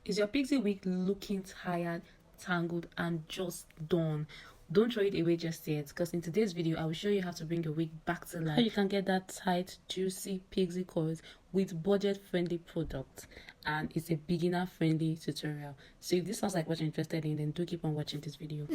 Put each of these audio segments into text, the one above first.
Is your pixie wig looking tired, tangled, and just done? Don't throw it away just yet, because in today's video I will show you how to bring your wig back to life. How you can get that tight, juicy pixie curls with budget-friendly products, and it's a beginner-friendly tutorial. So if this sounds like what you're interested in, then do keep on watching this video.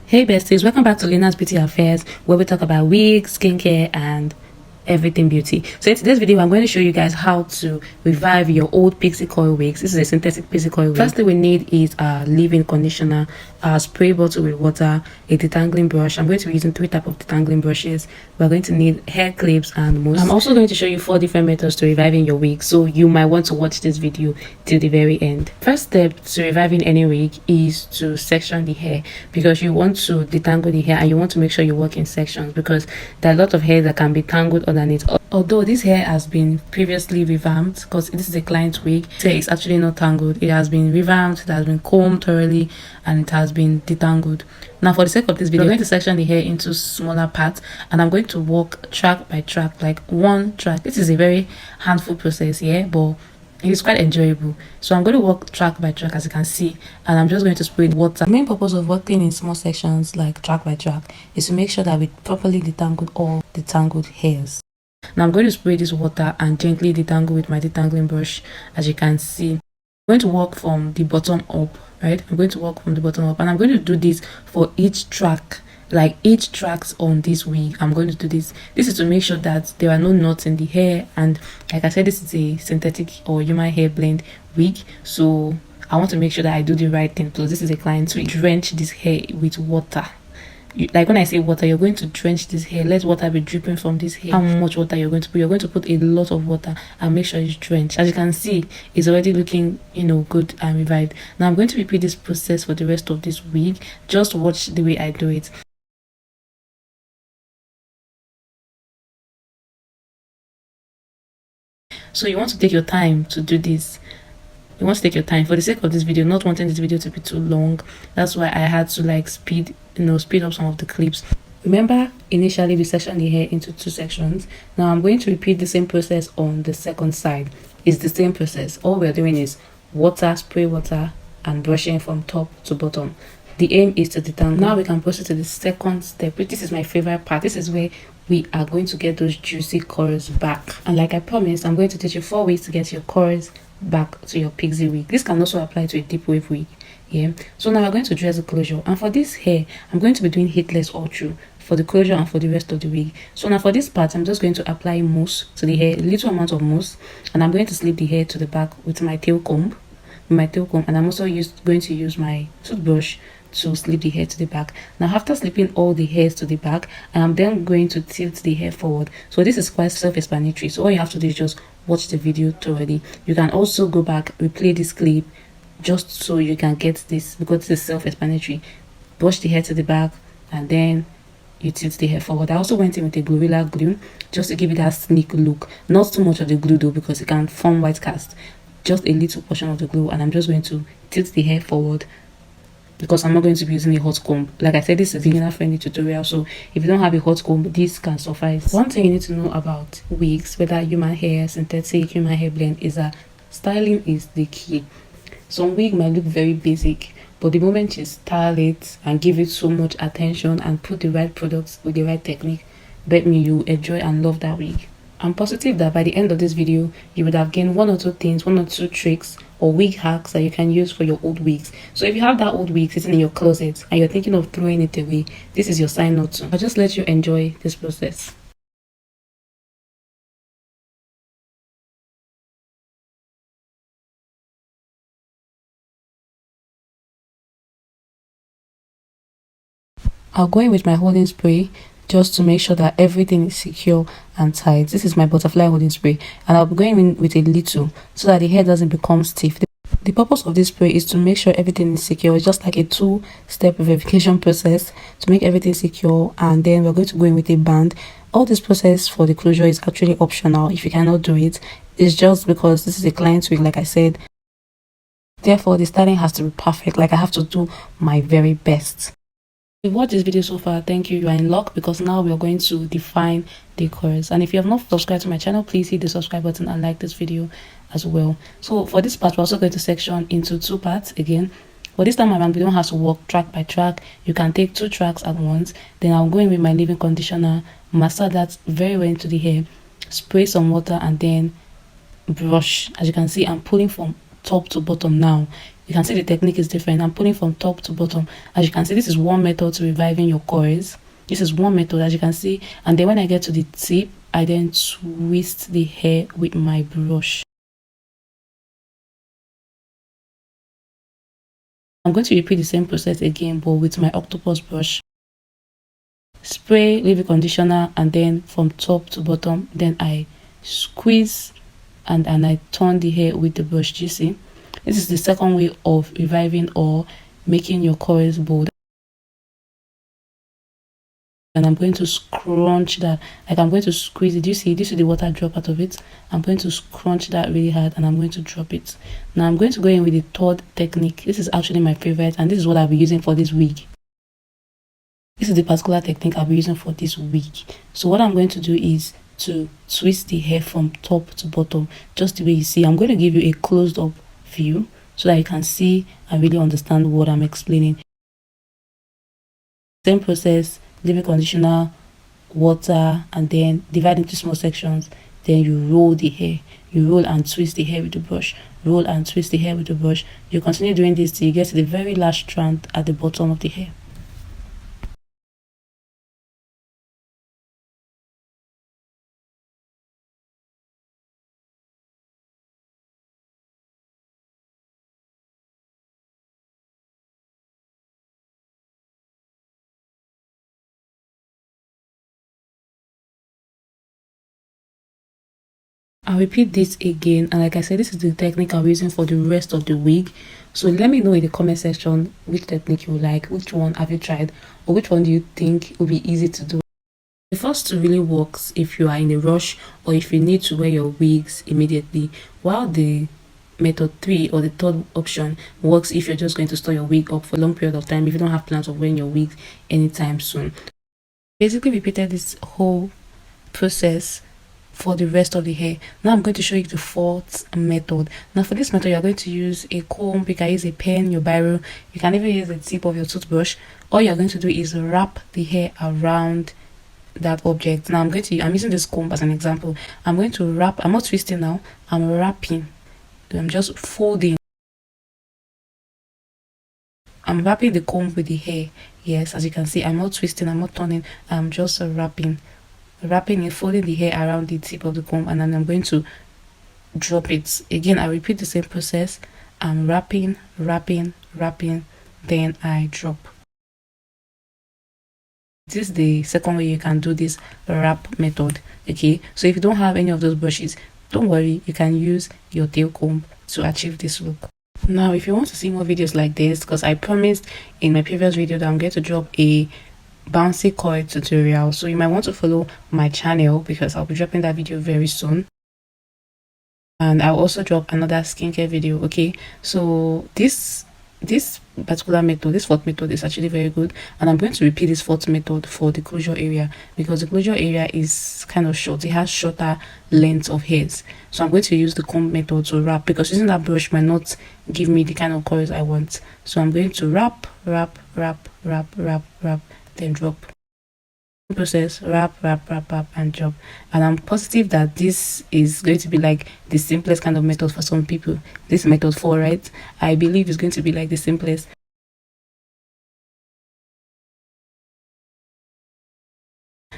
Hey besties, welcome back to Linasbeauty Affairs, where we talk about wigs, skincare, and everything beauty. So in today's video I'm going to show you guys how to revive your old pixie coil wigs. This is a synthetic pixie coil wig. First thing we need is a leave-in conditioner, a spray bottle with water, a detangling brush. I'm going to be using 3 types of detangling brushes. We're going to need hair clips and mousse. I'm also going to show you 4 different methods to reviving your wig, so you might want to watch this video till the very end. First step to reviving any wig is to section the hair, because you want to detangle the hair and you want to make sure you work in sections, because there are a lot of hair that can be tangled underneath. Although this hair has been previously revamped, because this is a client's wig, this hair is actually not tangled. It has been revamped, it has been combed thoroughly, and it has been detangled. Now for the sake of this video, I'm going to section the hair into smaller parts, and I'm going to walk track by track, like one track. This is a very handful process here, but it's quite enjoyable. So I'm going to walk track by track, as you can see, and I'm just going to spray water. The main purpose of working in small sections like track by track is to make sure that we properly detangle all the tangled hairs. Now I'm going to spray this water and gently detangle with my detangling brush. As you can see, I'm going to work from the bottom up, right? I'm going to work from the bottom up, and I'm going to do this for each track. Like each tracks on this wig, I'm going to do this. This is to make sure that there are no knots in the hair, and like I said, this is a synthetic or human hair blend wig, so I want to make sure that I do the right thing. Plus this is a client, we drench this hair with water. Like when I say water, you're going to drench this hair. Let water be dripping from this hair. How much water you're going to put? You're going to put a lot of water and make sure it's drenched. As you can see, it's already looking, good and revived. Now I'm going to repeat this process for the rest of this wig. Just watch the way I do it. So you want to take your time to do this. You want to take your time for the sake of this video, not wanting this video to be too long. That's why I had to like speed up some of the clips. Remember, initially we sectioned the hair into 2 sections. Now I'm going to repeat the same process on the second side. It's the same process. All we're doing is water, spray water, and brushing from top to bottom. The aim is to detangle. Now we can proceed to the second step. This is my favorite part. This is where we are going to get those juicy curls back. And like I promised, I'm going to teach you 4 ways to get your curls back to your pixie wig. This can also apply to a deep wave wig. So now we're going to dress the closure, and for this hair I'm going to be doing hitless all through for the closure and for the rest of the wig. So now for this part I'm just going to apply mousse to the hair, a little amount of mousse, and I'm going to slip the hair to the back with my tail comb, and I'm also going to use my toothbrush to slip the hair to the back. Now after slipping all the hairs to the back, I'm then going to tilt the hair forward. So this is quite self-explanatory, so all you have to do is just watch the video thoroughly. You can also go back, replay this clip, just so you can get this, because this is self-explanatory. Brush the hair to the back and then you tilt the hair forward. I also went in with a Gorilla Glue just to give it that sleek look. Not too much of the glue though, because it can form white cast. Just a little portion of the glue, and I'm just going to tilt the hair forward, because I'm not going to be using a hot comb. Like I said, this is a beginner friendly tutorial, so if you don't have a hot comb, this can suffice. One thing you need to know about wigs, whether human hair, synthetic, human hair blend, is that styling is the key. Some wig might look very basic, but the moment you style it and give it so much attention and put the right products with the right technique, bet me you enjoy and love that wig. I'm positive that by the end of this video, you would have gained 1 or 2 things, 1 or 2 tricks or wig hacks that you can use for your old wigs. So if you have that old wig sitting in your closet and you're thinking of throwing it away, this is your sign not to. I'll just let you enjoy this process. I'll go in with my holding spray just to make sure that everything is secure and tight. This is my butterfly holding spray, and I'll be going in with a little so that the hair doesn't become stiff. The purpose of this spray is to make sure everything is secure. It's just like a 2-step verification process to make everything secure, and then we're going to go in with a band. All this process for the closure is actually optional if you cannot do it. It's just because this is a client's wig, like I said. Therefore, the styling has to be perfect. Like I have to do my very best. If you watched this video so far, thank you. You are in luck because now we are going to define the chorus. And if you have not subscribed to my channel, please hit the subscribe button and like this video as well. So for this part, we're also going to section into two parts again. But this time around, we don't have to work track by track. You can take 2 tracks at once. Then I'll go in with my leave-in conditioner, massage that very well into the hair, spray some water, and then brush. As you can see, I'm pulling from top to bottom now. You can see the technique is different. I'm pulling from top to bottom. As you can see, this is one method to reviving your coils. This is one method, as you can see. And then when I get to the tip, I then twist the hair with my brush. I'm going to repeat the same process again, but with my Octopus brush. Spray, leave-in conditioner, and then from top to bottom, then I squeeze and I turn the hair with the brush. Do you see? This is the second way of reviving or making your coils bold. And I'm going to scrunch that, like I'm going to squeeze it. Do you see? Do you see the water drop out of it? I'm going to scrunch that really hard and I'm going to drop it. Now I'm going to go in with the third technique. This is actually my favorite and this is what I'll be using for this wig. This is the particular technique I'll be using for this wig. So what I'm going to do is to twist the hair from top to bottom, just the way you see. I'm going to give you a closed up view so that you can see and really understand what I'm explaining. Same process, leave-in conditioner, water, and then divide into small sections. Then you roll the hair. You roll and twist the hair with the brush. Roll and twist the hair with the brush. You continue doing this till you get to the very last strand at the bottom of the hair. I'll repeat this again, and like I said, this is the technique I'm using for the rest of the wig. So let me know in the comment section which technique you like, which one have you tried, or which one do you think will be easy to do. The first two really works if you are in a rush or if you need to wear your wigs immediately, while the method 3 or the third option works if you're just going to store your wig up for a long period of time, if you don't have plans of wearing your wig anytime soon. Basically repeated this whole process for the rest of the hair. Now I'm going to show you the fourth method. Now for this method, you're going to use a comb, you can use a pen, your biro, you can even use the tip of your toothbrush. All you're going to do is wrap the hair around that object. Now I'm using this comb as an example. I'm going to wrap, I'm not twisting now, I'm wrapping. I'm just folding. I'm wrapping the comb with the hair. Yes, as you can see, I'm not twisting, I'm not turning, I'm just wrapping it, folding the hair around the tip of the comb, and then I'm going to drop it. Again, I repeat the same process. I'm wrapping, then I drop. This is the second way you can do this wrap method. Okay, so if you don't have any of those brushes, don't worry, you can use your tail comb to achieve this look. Now if you want to see more videos like this, because I promised in my previous video that I'm going to drop a bouncy coil tutorial, so you might want to follow my channel because I'll be dropping that video very soon, and I'll also drop another skincare video. Okay, so this particular method, this fourth method, is actually very good, and I'm going to repeat this fourth method for the closure area because the closure area is kind of short. It has shorter length of hairs, so I'm going to use the comb method to wrap because using that brush might not give me the kind of coils I want. So I'm going to wrap, then drop. Process, wrap and drop. And I'm positive that this is going to be like the simplest kind of method for some people. This method 4, right? I believe is going to be like the simplest.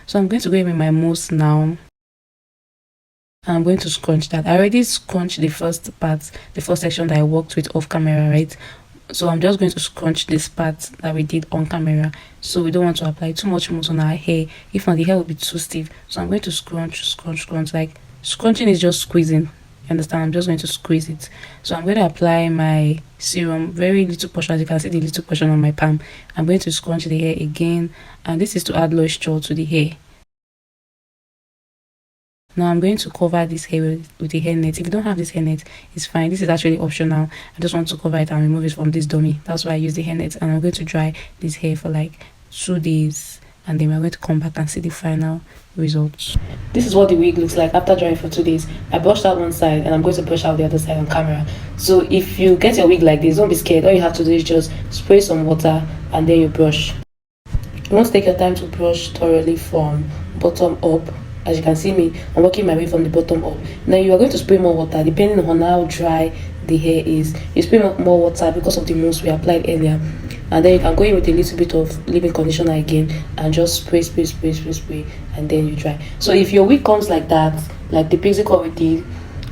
So I'm going to go in with my mousse now. I'm going to scrunch that. I already scrunched the first part, the first section that I worked with off camera, right? So I'm just going to scrunch this part that we did on camera. So we don't want to apply too much mousse on our hair. If not, the hair will be too stiff. So I'm going to scrunch. Like scrunching is just squeezing. You understand? I'm just going to squeeze it. So I'm going to apply my serum, very little portion. As you can see, the little portion on my palm. I'm going to scrunch the hair again, and this is to add moisture to the hair. Now I'm going to cover this hair with the hairnet. If you don't have this hairnet, it's fine. This is actually optional. I just want to cover it and remove it from this dummy. That's why I use the hairnet, and I'm going to dry this hair for like 2 days, and then we're going to come back and see the final results. This is what the wig looks like after drying for 2 days. I brushed out one side and I'm going to brush out the other side on camera. So if you get your wig like this, don't be scared. All you have to do is just spray some water and then you brush. You want to take your time to brush thoroughly from bottom up. As you can see me, I'm working my way from the bottom up. Now you are going to spray more water depending on how dry the hair is. You spray more water because of the mousse we applied earlier, and then you can go in with a little bit of leave-in conditioner again and just spray, and then you dry. So if your wig comes like that, like the Pixie we did,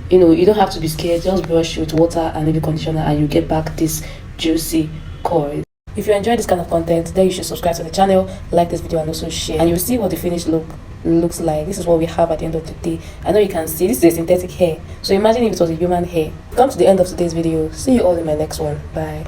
you don't have to be scared. Just brush with water and leave-in conditioner and you get back this juicy curls. If you enjoy this kind of content, then you should subscribe to the channel, like this video, and also share, and you'll see what the finished look looks like. This is what we have at the end of the day. I know you can see this is a synthetic hair, so imagine if it was a human hair. Come to the end of today's video. See you all in my next one. Bye.